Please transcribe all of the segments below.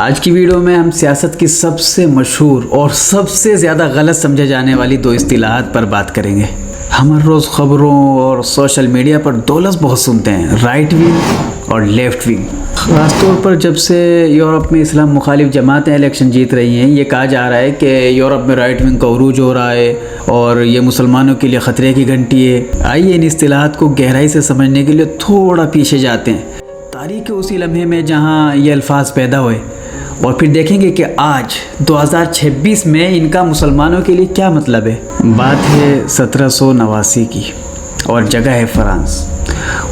آج کی ویڈیو میں ہم سیاست کی سب سے مشہور اور سب سے زیادہ غلط سمجھے جانے والی دو اصطلاحات پر بات کریں گے۔ ہم ہر روز خبروں اور سوشل میڈیا پر دو لفظ بہت سنتے ہیں، رائٹ ونگ اور لیفٹ ونگ۔ خاص طور پر جب سے یورپ میں اسلام مخالف جماعتیں الیکشن جیت رہی ہیں، یہ کہا جا رہا ہے کہ یورپ میں رائٹ ونگ کا عروج ہو رہا ہے اور یہ مسلمانوں کے لیے خطرے کی گھنٹی ہے۔ آئیے ان اصطلاحات کو گہرائی سے سمجھنے کے لیے تھوڑا پیچھے جاتے ہیں، تاریخ کے اسی لمحے میں جہاں یہ الفاظ پیدا ہوئے، اور پھر دیکھیں گے کہ آج 2026 میں ان کا مسلمانوں کے لیے کیا مطلب ہے۔ بات ہے 1789 کی اور جگہ ہے فرانس۔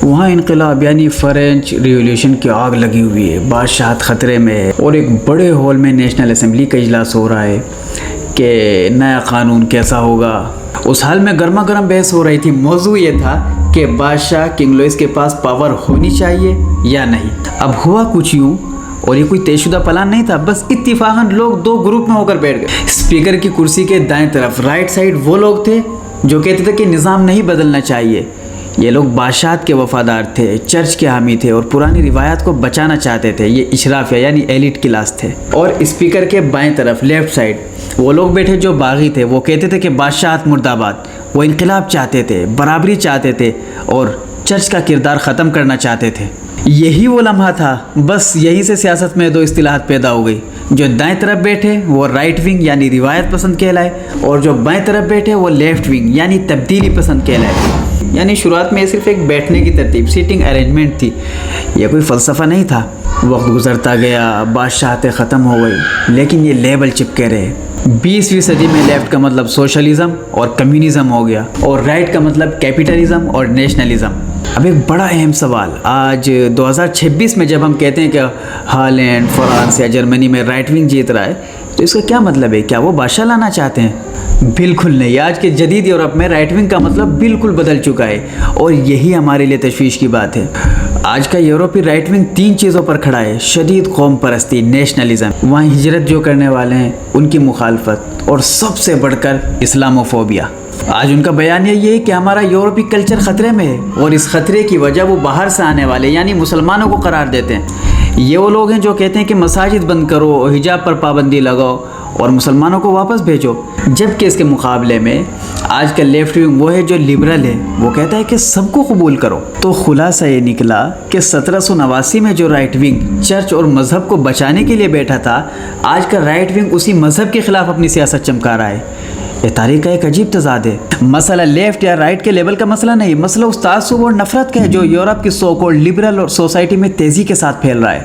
وہاں انقلاب یعنی فرینچ ریولیوشن کی آگ لگی ہوئی ہے، بادشاہت خطرے میں ہے، اور ایک بڑے ہال میں نیشنل اسمبلی کا اجلاس ہو رہا ہے کہ نیا قانون کیسا ہوگا۔ اس حال میں گرما گرم بحث ہو رہی تھی۔ موضوع یہ تھا کہ بادشاہ کنگ لوئس کے پاس پاور ہونی چاہیے یا نہیں۔ اب ہوا کچھ یوں، اور یہ کوئی طے شدہ پلان نہیں تھا، بس اتفاقاً لوگ دو گروپ میں ہو کر بیٹھ گئے۔ اسپیکر کی کرسی کے دائیں طرف رائٹ سائڈ وہ لوگ تھے جو کہتے تھے کہ نظام نہیں بدلنا چاہیے۔ یہ لوگ بادشاہت کے وفادار تھے، چرچ کے حامی تھے اور پرانی روایات کو بچانا چاہتے تھے۔ یہ اشرافیہ یعنی ایلیٹ کلاس تھے۔ اور اسپیکر کے بائیں طرف لیفٹ سائڈ وہ لوگ بیٹھے جو باغی تھے، وہ کہتے تھے کہ بادشاہت مرد آباد۔ وہ انقلاب چاہتے تھے، برابری چاہتے تھے اور چرچ کا کردار ختم کرنا چاہتے تھے۔ یہی وہ لمحہ تھا، بس یہیں سے سیاست میں دو اصطلاحات پیدا ہو گئی۔ جو دائیں طرف بیٹھے وہ رائٹ ونگ یعنی روایت پسند کہلائے، اور جو بائیں طرف بیٹھے وہ لیفٹ ونگ یعنی تبدیلی پسند کہلائے۔ یعنی شروعات میں یہ صرف ایک بیٹھنے کی ترتیب، سیٹنگ ارینجمنٹ تھی، یہ کوئی فلسفہ نہیں تھا۔ وقت گزرتا گیا، بادشاہتیں ختم ہو گئی، لیکن یہ لیبل چپکے رہے۔ 20ویں صدی میں لیفٹ کا مطلب سوشلزم اور کمیونزم ہو گیا، اور رائٹ کا مطلب کیپیٹلزم اور نیشنلزم۔ اب ایک بڑا اہم سوال، آج 2026 میں جب ہم کہتے ہیں کہ ہالینڈ، فرانس یا جرمنی میں رائٹ ونگ جیت رہا ہے، تو اس کا کیا مطلب ہے؟ کیا وہ بادشاہ لانا چاہتے ہیں؟ بالکل نہیں۔ آج کے جدید یورپ میں رائٹ ونگ کا مطلب بالکل بدل چکا ہے، اور یہی ہمارے لیے تشویش کی بات ہے۔ آج کا یورپی رائٹ ونگ تین چیزوں پر کھڑا ہے: شدید قوم پرستی، نیشنلزم، وہاں ہجرت جو کرنے والے ہیں ان کی مخالفت، اور سب سے بڑھ کر اسلاموفوبیا۔ آج ان کا بیان یہ ہے کہ ہمارا یورپی کلچر خطرے میں ہے، اور اس خطرے کی وجہ وہ باہر سے آنے والے یعنی مسلمانوں کو قرار دیتے ہیں۔ یہ وہ لوگ ہیں جو کہتے ہیں کہ مساجد بند کرو، حجاب پر پابندی لگاؤ اور مسلمانوں کو واپس بھیجو، جبکہ اس کے مقابلے میں آج کا لیفٹ ونگ وہ ہے جو لبرل ہے، وہ کہتا ہے کہ سب کو قبول کرو۔ تو خلاصہ یہ نکلا کہ 1789 میں جو رائٹ ونگ چرچ اور مذہب کو بچانے کے لیے بیٹھا تھا، آج کا رائٹ ونگ اسی مذہب کے خلاف اپنی سیاست چمکا رہا ہے۔ یہ تاریخ کا ایک عجیب تضاد ہے۔ مسئلہ لیفٹ یا رائٹ کے لیبل کا مسئلہ نہیں، مسئلہ اس تعصب اور نفرت کا ہے جو یورپ کی سو کالڈ لبرل اور سوسائٹی میں تیزی کے ساتھ پھیل رہا ہے۔